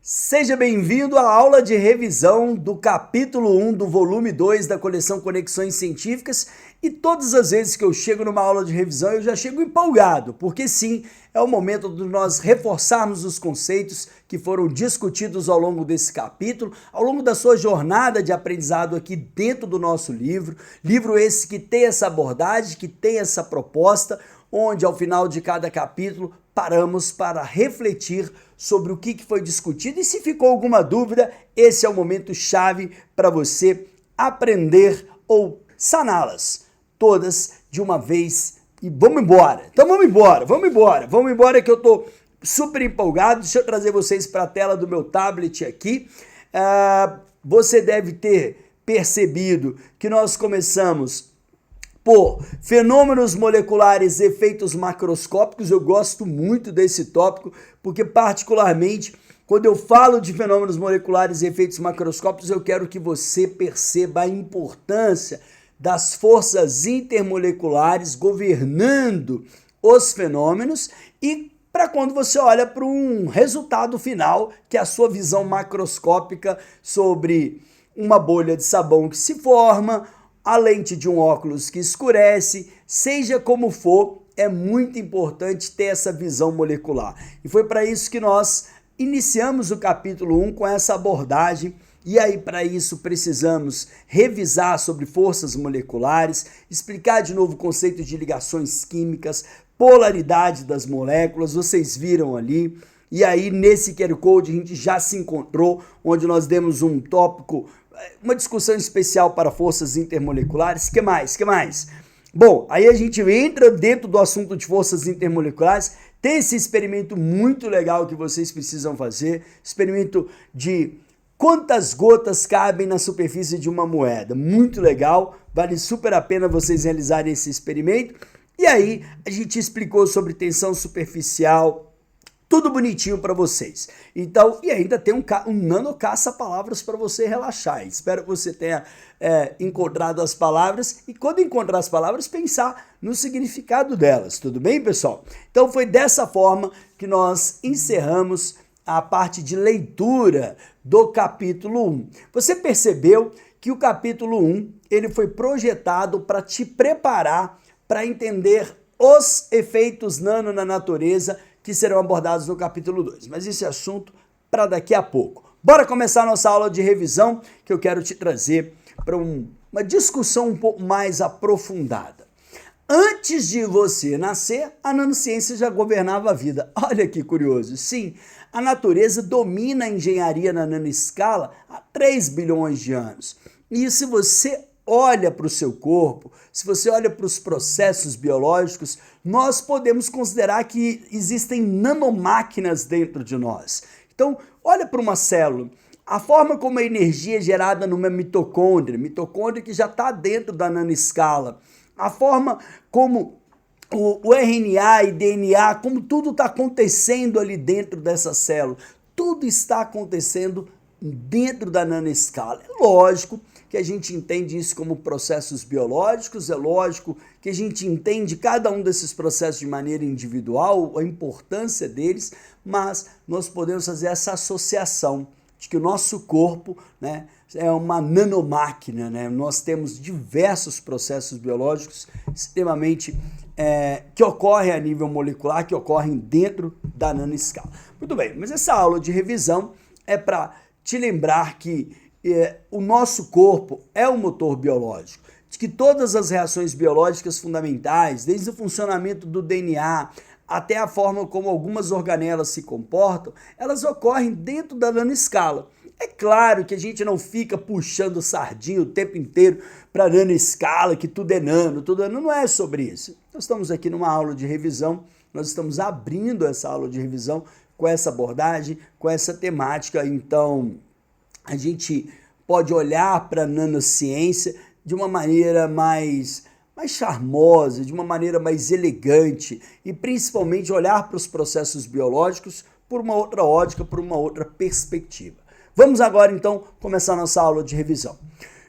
Seja bem-vindo à aula de revisão do capítulo 1 do volume 2 da coleção Conexões Científicas, e todas as vezes que eu chego numa aula de revisão eu já chego empolgado, porque sim, é o momento de nós reforçarmos os conceitos que foram discutidos ao longo desse capítulo, ao longo da sua jornada de aprendizado aqui dentro do nosso livro esse que tem essa abordagem, que tem essa proposta, onde ao final de cada capítulo paramos para refletir sobre o que foi discutido, e se ficou alguma dúvida, esse é o momento chave para você aprender ou saná-las todas de uma vez. E vamos embora. Então vamos embora que eu estou super empolgado. Deixa eu trazer vocês para a tela do meu tablet aqui. Você deve ter percebido que nós começamos por fenômenos moleculares e efeitos macroscópicos. Eu gosto muito desse tópico, porque particularmente, quando eu falo de fenômenos moleculares e efeitos macroscópicos, eu quero que você perceba a importância das forças intermoleculares governando os fenômenos, e para quando você olha para um resultado final, que é a sua visão macroscópica sobre uma bolha de sabão que se forma, a lente de um óculos que escurece, seja como for, é muito importante ter essa visão molecular. E foi para isso que nós iniciamos o capítulo 1 com essa abordagem, e aí para isso precisamos revisar sobre forças moleculares, explicar de novo o conceito de ligações químicas, polaridade das moléculas, vocês viram ali. E aí nesse QR Code a gente já se encontrou, onde nós demos um tópico, uma discussão especial para forças intermoleculares. Que mais? Bom, aí a gente entra dentro do assunto de forças intermoleculares. Tem esse experimento muito legal que vocês precisam fazer, experimento de quantas gotas cabem na superfície de uma moeda. Muito legal, vale super a pena vocês realizarem esse experimento. E aí a gente explicou sobre tensão superficial, tudo bonitinho para vocês. Então, e ainda tem um nano caça-palavras para você relaxar. Espero que você tenha encontrado as palavras, e quando encontrar as palavras, pensar no significado delas. Tudo bem, pessoal? Então foi dessa forma que nós encerramos a parte de leitura do capítulo 1. Você percebeu que o capítulo 1 ele foi projetado para te preparar para entender os efeitos nano na natureza, que serão abordados no capítulo 2. Mas esse assunto para daqui a pouco. Bora começar a nossa aula de revisão, que eu quero te trazer para uma discussão um pouco mais aprofundada. Antes de você nascer, a nanociência já governava a vida. Olha que curioso. Sim, a natureza domina a engenharia na nanoescala há 3 bilhões de anos. E se você olha para o seu corpo, se você olha para os processos biológicos, nós podemos considerar que existem nanomáquinas dentro de nós. Então, olha para uma célula, a forma como a energia é gerada numa mitocôndria que já está dentro da nanoescala, a forma como o RNA e DNA, como tudo está acontecendo ali dentro dessa célula, tudo está acontecendo dentro da nanoescala. É lógico que a gente entende isso como processos biológicos, é lógico que a gente entende cada um desses processos de maneira individual, a importância deles, mas nós podemos fazer essa associação de que o nosso corpo, né, é uma nanomáquina, né? Nós temos diversos processos biológicos extremamente que ocorrem a nível molecular, que ocorrem dentro da nanoescala. Muito bem, mas essa aula de revisão é para te lembrar que o nosso corpo é um motor biológico, de que todas as reações biológicas fundamentais, desde o funcionamento do DNA até a forma como algumas organelas se comportam, elas ocorrem dentro da nanoescala. É claro que a gente não fica puxando sardinha o tempo inteiro para nanoescala, que tudo é nano, não é sobre isso. Nós estamos aqui numa aula de revisão, nós estamos abrindo essa aula de revisão com essa abordagem, com essa temática. Então a gente pode olhar para a nanociência de uma maneira mais charmosa, de uma maneira mais elegante, e principalmente olhar para os processos biológicos por uma outra ótica, por uma outra perspectiva. Vamos agora então começar a nossa aula de revisão.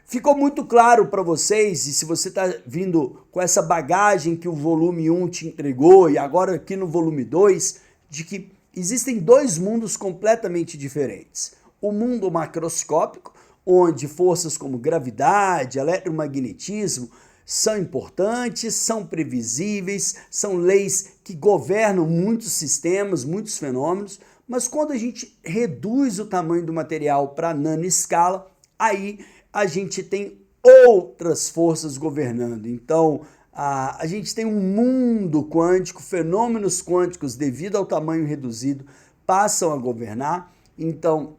Ficou muito claro para vocês, e se você está vindo com essa bagagem que o volume 1 te entregou, e agora aqui no volume 2, de que existem dois mundos completamente diferentes. O mundo macroscópico, onde forças como gravidade, eletromagnetismo são importantes, são previsíveis, são leis que governam muitos sistemas, muitos fenômenos, mas quando a gente reduz o tamanho do material para nanoescala, aí a gente tem outras forças governando. Então, a gente tem um mundo quântico, fenômenos quânticos, devido ao tamanho reduzido, passam a governar. Então,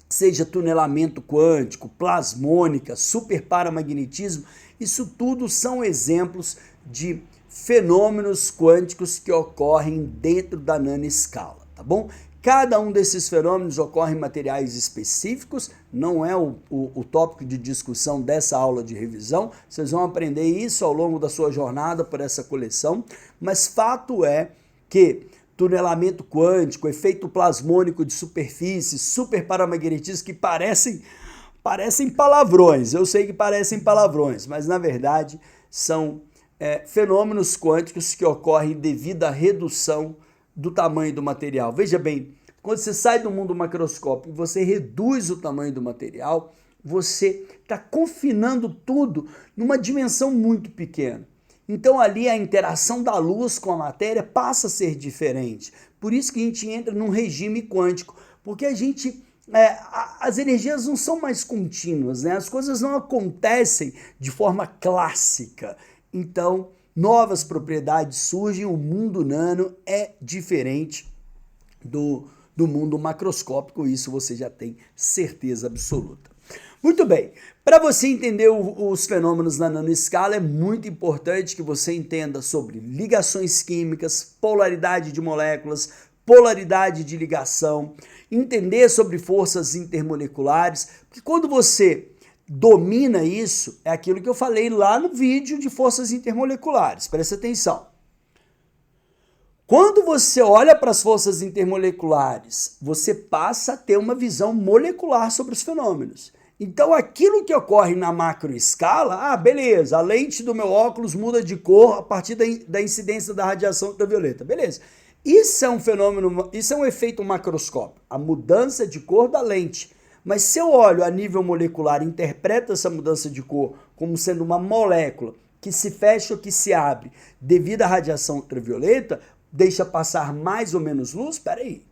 seja tunelamento quântico, plasmônica, superparamagnetismo, isso tudo são exemplos de fenômenos quânticos que ocorrem dentro da nanoescala, tá bom? Cada um desses fenômenos ocorre em materiais específicos, não é o tópico de discussão dessa aula de revisão, vocês vão aprender isso ao longo da sua jornada por essa coleção, mas fato é que tunelamento quântico, efeito plasmônico de superfície, superparamagnetismo, que parecem palavrões, eu sei que parecem palavrões, mas na verdade são fenômenos quânticos que ocorrem devido à redução do tamanho do material. Veja bem, quando você sai do mundo macroscópico e você reduz o tamanho do material, você está confinando tudo numa dimensão muito pequena. Então ali a interação da luz com a matéria passa a ser diferente. Por isso que a gente entra num regime quântico, porque as energias não são mais contínuas, né? As coisas não acontecem de forma clássica. Então, novas propriedades surgem, o mundo nano é diferente do mundo macroscópico, isso você já tem certeza absoluta. Muito bem, para você entender os fenômenos na nanoescala, é muito importante que você entenda sobre ligações químicas, polaridade de moléculas, polaridade de ligação, entender sobre forças intermoleculares, porque quando você domina isso, é aquilo que eu falei lá no vídeo de forças intermoleculares, presta atenção. Quando você olha para as forças intermoleculares, você passa a ter uma visão molecular sobre os fenômenos. Então, aquilo que ocorre na macroescala, beleza, a lente do meu óculos muda de cor a partir da incidência da radiação ultravioleta, beleza. Isso é um fenômeno, isso é um efeito macroscópico, a mudança de cor da lente. Mas se eu olho a nível molecular e interpreto essa mudança de cor como sendo uma molécula que se fecha ou que se abre devido à radiação ultravioleta, deixa passar mais ou menos luz, peraí,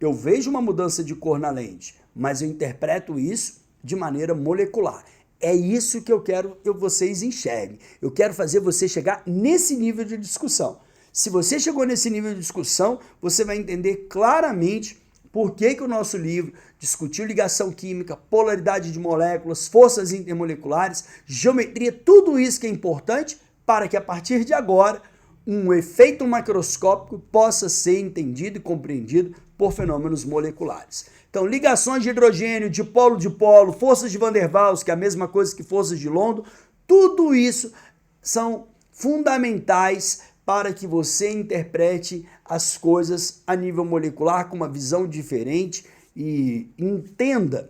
eu vejo uma mudança de cor na lente, mas eu interpreto isso de maneira molecular. É isso que eu quero que vocês enxerguem. Eu quero fazer você chegar nesse nível de discussão. Se você chegou nesse nível de discussão, você vai entender claramente por que o nosso livro discutiu ligação química, polaridade de moléculas, forças intermoleculares, geometria, tudo isso que é importante para que a partir de agora um efeito macroscópico possa ser entendido e compreendido por fenômenos moleculares. Então, ligações de hidrogênio, dipolo, forças de Van der Waals, que é a mesma coisa que forças de London, tudo isso são fundamentais para que você interprete as coisas a nível molecular com uma visão diferente e entenda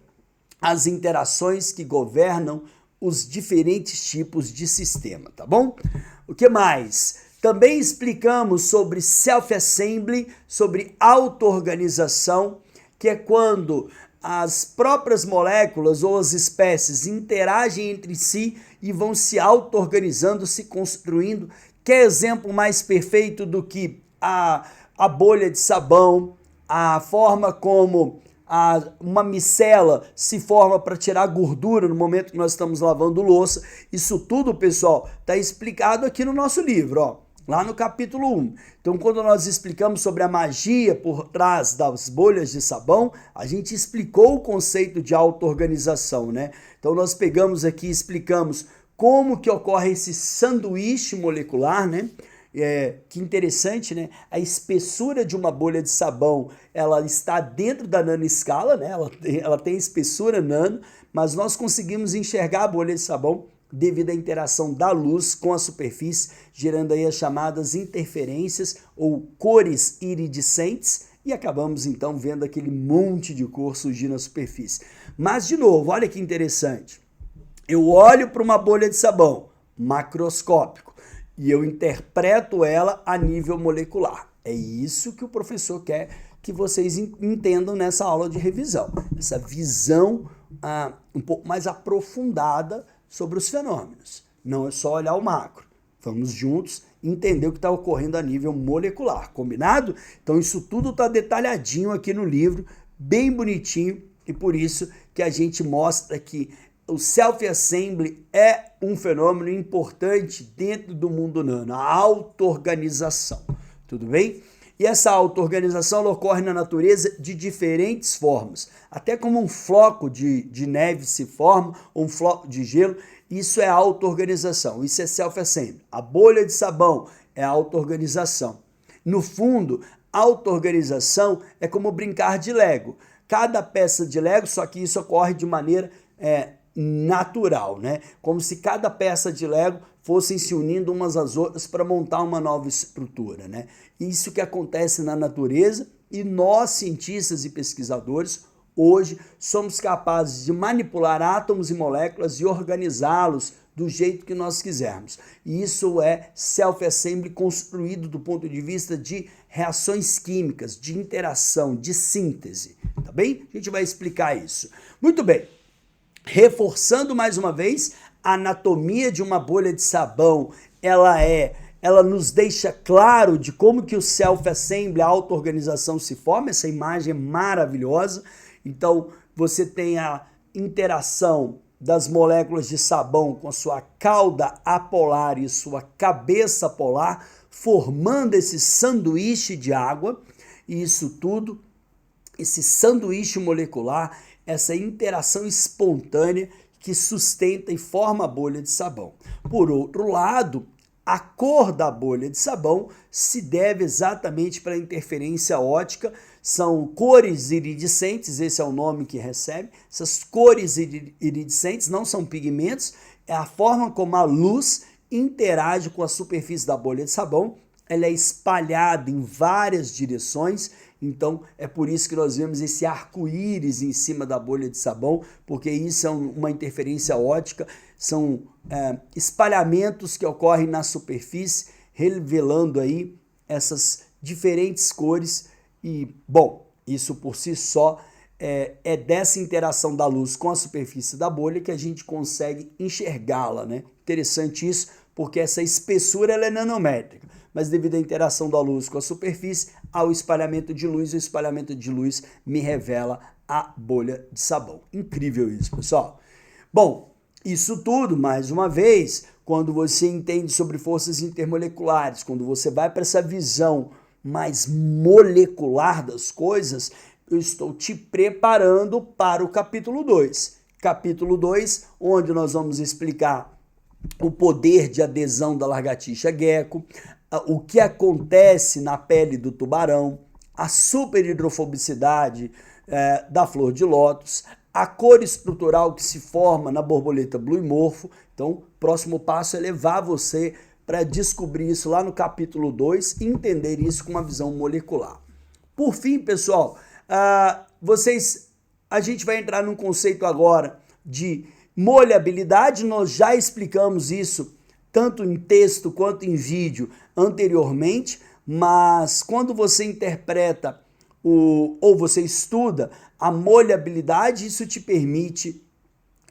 as interações que governam os diferentes tipos de sistema, tá bom? O que mais? Também explicamos sobre self-assembly, sobre auto-organização, que é quando as próprias moléculas ou as espécies interagem entre si e vão se auto-organizando, se construindo. Quer exemplo mais perfeito do que a bolha de sabão, a forma como uma micela se forma para tirar gordura no momento que nós estamos lavando louça. Isso tudo, pessoal, está explicado aqui no nosso livro, ó, lá no capítulo 1. Então, quando nós explicamos sobre a magia por trás das bolhas de sabão, a gente explicou o conceito de auto-organização, né? Então, nós pegamos aqui e explicamos como que ocorre esse sanduíche molecular, né? Que interessante, né? A espessura de uma bolha de sabão, ela está dentro da nanoescala, né? Ela tem espessura nano, mas nós conseguimos enxergar a bolha de sabão devido à interação da luz com a superfície, gerando aí as chamadas interferências ou cores iridescentes, e acabamos então vendo aquele monte de cor surgir na superfície. Mas, de novo, olha que interessante. Eu olho para uma bolha de sabão, macroscópico, e eu interpreto ela a nível molecular. É isso que o professor quer que vocês entendam nessa aula de revisão. Essa visão um pouco mais aprofundada sobre os fenômenos. Não é só olhar o macro. Vamos juntos entender o que está ocorrendo a nível molecular, combinado? Então isso tudo está detalhadinho aqui no livro, bem bonitinho, e por isso que a gente mostra que o self-assembly é um fenômeno importante dentro do mundo nano, a auto-organização, tudo bem? E essa auto-organização ocorre na natureza de diferentes formas, até como um floco de neve se forma, um floco de gelo. Isso é auto-organização, isso é self-assembly. A bolha de sabão é auto-organização. No fundo, auto-organização é como brincar de Lego. Cada peça de Lego, só que isso ocorre de maneira natural, né? Como se cada peça de Lego fossem se unindo umas às outras para montar uma nova estrutura, né? Isso que acontece na natureza, e nós, cientistas e pesquisadores, hoje somos capazes de manipular átomos e moléculas e organizá-los do jeito que nós quisermos. E isso é self-assembly construído do ponto de vista de reações químicas, de interação, de síntese, tá bem? A gente vai explicar isso. Muito bem. Reforçando mais uma vez, a anatomia de uma bolha de sabão, ela nos deixa claro de como que o self-assembly, a auto-organização se forma. Essa imagem é maravilhosa. Então, você tem a interação das moléculas de sabão com a sua cauda apolar e sua cabeça polar, formando esse sanduíche de água. E isso tudo, esse sanduíche molecular, essa interação espontânea que sustenta e forma a bolha de sabão. Por outro lado, a cor da bolha de sabão se deve exatamente para a interferência óptica. São cores iridescentes, esse é o nome que recebe. Essas cores iridescentes não são pigmentos, é a forma como a luz interage com a superfície da bolha de sabão. Ela é espalhada em várias direções, então é por isso que nós vemos esse arco-íris em cima da bolha de sabão, porque isso é uma interferência óptica, são espalhamentos que ocorrem na superfície, revelando aí essas diferentes cores. E, bom, isso por si só é dessa interação da luz com a superfície da bolha que a gente consegue enxergá-la, né? Interessante isso, porque essa espessura ela é nanométrica, mas devido à interação da luz com a superfície, ao espalhamento de luz, o espalhamento de luz me revela a bolha de sabão. Incrível isso, pessoal. Bom, isso tudo, mais uma vez, quando você entende sobre forças intermoleculares, quando você vai para essa visão mais molecular das coisas, eu estou te preparando para o capítulo 2. Capítulo 2, onde nós vamos explicar o poder de adesão da lagartixa gecko, o que acontece na pele do tubarão, a superhidrofobicidade da flor de lótus, a cor estrutural que se forma na borboleta blue morfo. Então, o próximo passo é levar você para descobrir isso lá no capítulo 2 e entender isso com uma visão molecular. Por fim, pessoal, a gente vai entrar num conceito agora de molhabilidade. Nós já explicamos isso tanto em texto quanto em vídeo anteriormente, mas quando você interpreta ou você estuda a molhabilidade, isso te permite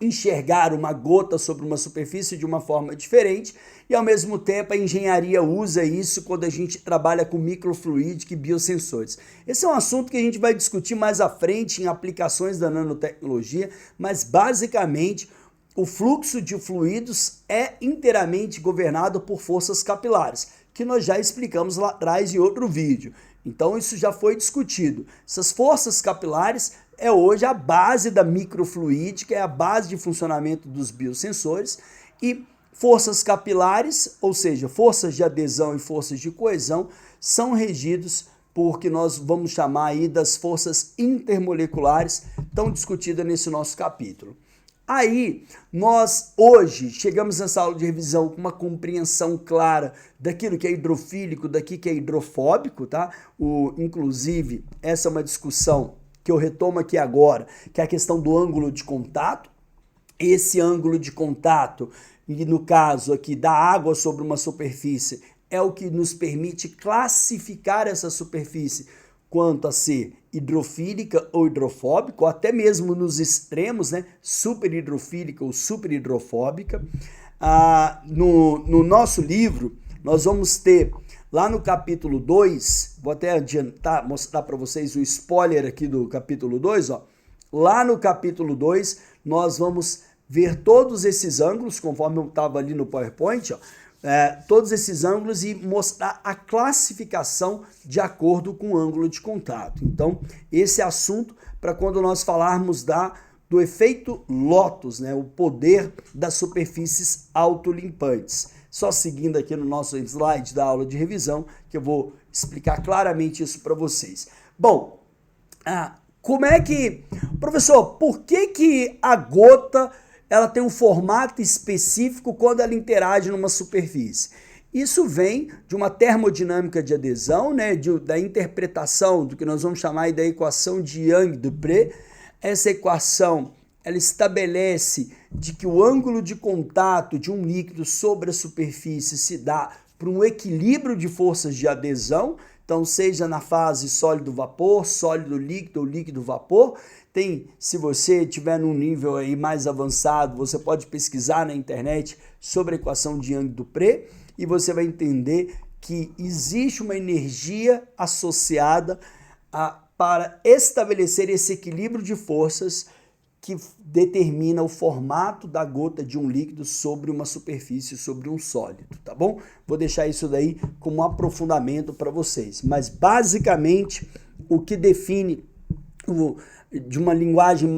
enxergar uma gota sobre uma superfície de uma forma diferente, e ao mesmo tempo a engenharia usa isso quando a gente trabalha com microfluídica e biosensores. Esse é um assunto que a gente vai discutir mais à frente em aplicações da nanotecnologia, mas basicamente o fluxo de fluidos é inteiramente governado por forças capilares, que nós já explicamos lá atrás em outro vídeo. Então isso já foi discutido. Essas forças capilares é hoje a base da microfluídica, é a base de funcionamento dos biosensores, e forças capilares, ou seja, forças de adesão e forças de coesão, são regidos por que nós vamos chamar aí das forças intermoleculares, tão discutidas nesse nosso capítulo. Aí, nós hoje chegamos nessa aula de revisão com uma compreensão clara daquilo que é hidrofílico, daqui que é hidrofóbico, tá? Inclusive, essa é uma discussão que eu retomo aqui agora, que é a questão do ângulo de contato. Esse ângulo de contato, e no caso aqui da água sobre uma superfície, é o que nos permite classificar essa superfície quanto a ser hidrofílica ou hidrofóbica, ou até mesmo nos extremos, né? Superhidrofílica ou superhidrofóbica. No nosso livro, nós vamos ter lá no capítulo 2, vou até adiantar, mostrar para vocês o spoiler aqui do capítulo 2, ó. Lá no capítulo 2, nós vamos ver todos esses ângulos, conforme eu estava ali no PowerPoint, ó, todos esses ângulos e mostrar a classificação de acordo com o ângulo de contato. Então, esse é assunto para quando nós falarmos do efeito Lotus, né, o poder das superfícies autolimpantes. Só seguindo aqui no nosso slide da aula de revisão, que eu vou explicar claramente isso para vocês. Bom, como é que... Professor, por que a gota ela tem um formato específico quando ela interage numa superfície? Isso vem de uma termodinâmica de adesão, né, da interpretação do que nós vamos chamar da equação de Young-Dupré. Essa equação ela estabelece de que o ângulo de contato de um líquido sobre a superfície se dá por um equilíbrio de forças de adesão, então seja na fase sólido-vapor, sólido-líquido ou líquido-vapor. Se você estiver num nível aí mais avançado, você pode pesquisar na internet sobre a equação de Young-Dupré e você vai entender que existe uma energia associada para estabelecer esse equilíbrio de forças que determina o formato da gota de um líquido sobre uma superfície, sobre um sólido, tá bom? Vou deixar isso daí como um aprofundamento para vocês. Mas, basicamente, o que define, de uma linguagem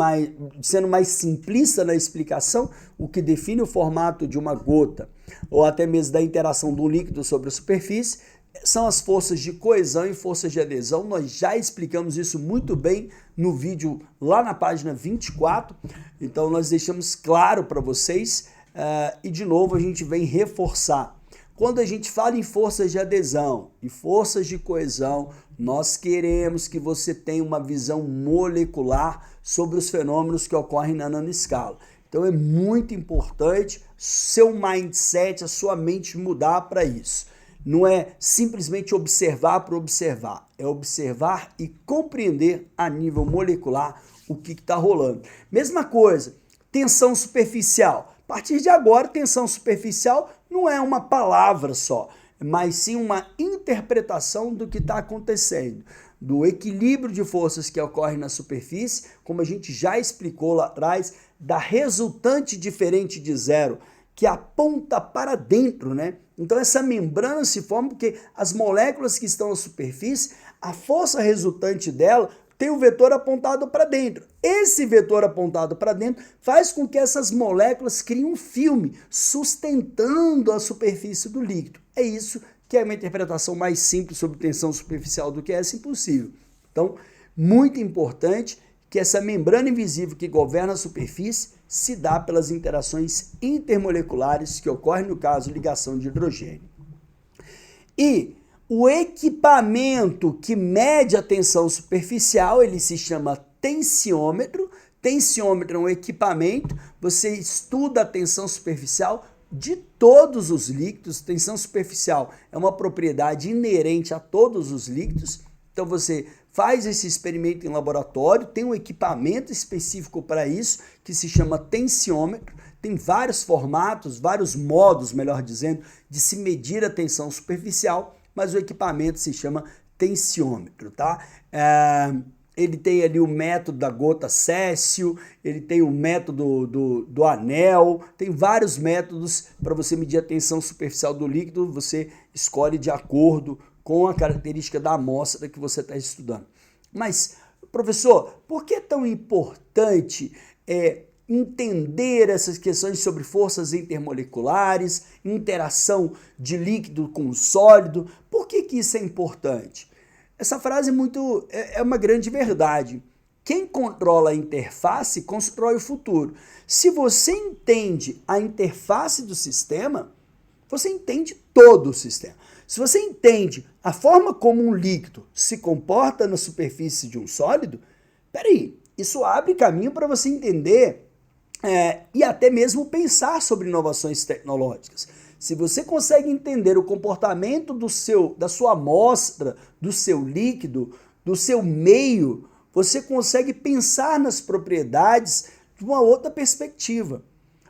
sendo mais simplista na explicação, o que define o formato de uma gota, ou até mesmo da interação do líquido sobre a superfície, são as forças de coesão e forças de adesão. Nós já explicamos isso muito bem no vídeo lá na página 24, então nós deixamos claro para vocês e de novo a gente vem reforçar. Quando a gente fala em forças de adesão e forças de coesão, nós queremos que você tenha uma visão molecular sobre os fenômenos que ocorrem na nanoescala. Então é muito importante seu mindset, a sua mente mudar para isso. Não é simplesmente observar por observar, é observar e compreender a nível molecular o que está rolando. Mesma coisa, tensão superficial. A partir de agora, tensão superficial não é uma palavra só, mas sim uma interpretação do que está acontecendo, do equilíbrio de forças que ocorre na superfície, como a gente já explicou lá atrás, da resultante diferente de zero, que aponta para dentro, né? Então essa membrana se forma porque as moléculas que estão na superfície, a força resultante dela tem o vetor apontado para dentro. Esse vetor apontado para dentro faz com que essas moléculas criem um filme sustentando a superfície do líquido. É isso que é uma interpretação mais simples sobre tensão superficial do que essa impossível. Então, muito importante que essa membrana invisível que governa a superfície se dá pelas interações intermoleculares que ocorrem no caso de ligação de hidrogênio. E o equipamento que mede a tensão superficial, ele se chama tensiômetro. Tensiômetro é um equipamento, você estuda a tensão superficial de todos os líquidos. Tensão superficial é uma propriedade inerente a todos os líquidos. Então você faz esse experimento em laboratório, tem um equipamento específico para isso, que se chama tensiômetro. Tem vários formatos, vários modos, melhor dizendo, de se medir a tensão superficial, mas o equipamento se chama tensiômetro, tá? Ele tem ali o método da gota Cécio, ele tem o método do anel, tem vários métodos para você medir a tensão superficial do líquido, você escolhe de acordo com a característica da amostra que você está estudando. Mas, professor, por que é tão importante entender essas questões sobre forças intermoleculares, interação de líquido com sólido? Por que isso é importante? Essa frase é uma grande verdade. Quem controla a interface constrói o futuro. Se você entende a interface do sistema, você entende todo o sistema. Se você entende a forma como um líquido se comporta na superfície de um sólido, peraí, isso abre caminho para você entender e até mesmo pensar sobre inovações tecnológicas. Se você consegue entender o comportamento da sua amostra, do seu líquido, do seu meio, você consegue pensar nas propriedades de uma outra perspectiva.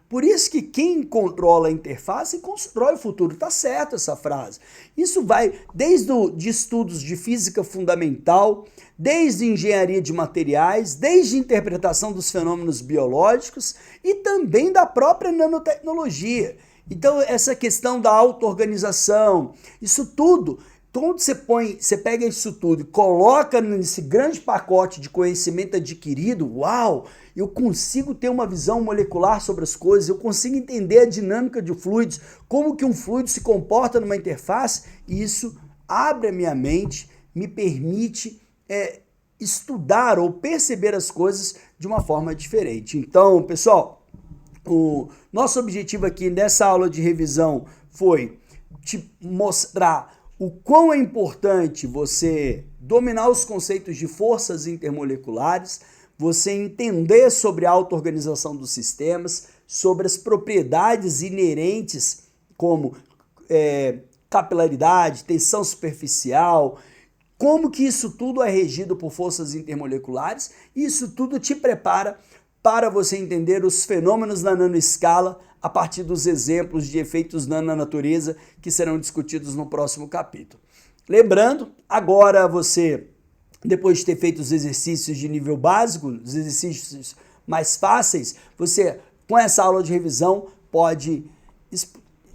Por isso que quem controla a interface constrói o futuro. Tá certo essa frase. Isso vai desde de estudos de física fundamental, desde engenharia de materiais, desde interpretação dos fenômenos biológicos e também da própria nanotecnologia. Então essa questão da auto-organização, isso tudo, quando você pega isso tudo e coloca nesse grande pacote de conhecimento adquirido, uau, eu consigo ter uma visão molecular sobre as coisas, eu consigo entender a dinâmica de fluidos, como que um fluido se comporta numa interface, e isso abre a minha mente, me permite estudar ou perceber as coisas de uma forma diferente. Então, pessoal, o nosso objetivo aqui nessa aula de revisão foi te mostrar o quão é importante você dominar os conceitos de forças intermoleculares, você entender sobre a auto-organização dos sistemas, sobre as propriedades inerentes como capilaridade, tensão superficial, como que isso tudo é regido por forças intermoleculares, e isso tudo te prepara para você entender os fenômenos na nanoescala a partir dos exemplos de efeitos na natureza que serão discutidos no próximo capítulo. Lembrando, agora você, depois de ter feito os exercícios de nível básico, os exercícios mais fáceis, você, com essa aula de revisão, pode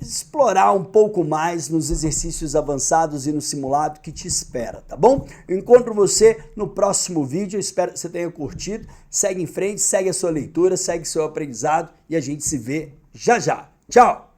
explorar um pouco mais nos exercícios avançados e no simulado que te espera, tá bom? Eu encontro você no próximo vídeo, eu espero que você tenha curtido. Segue em frente, segue a sua leitura, segue seu aprendizado e a gente se vê já já. Tchau!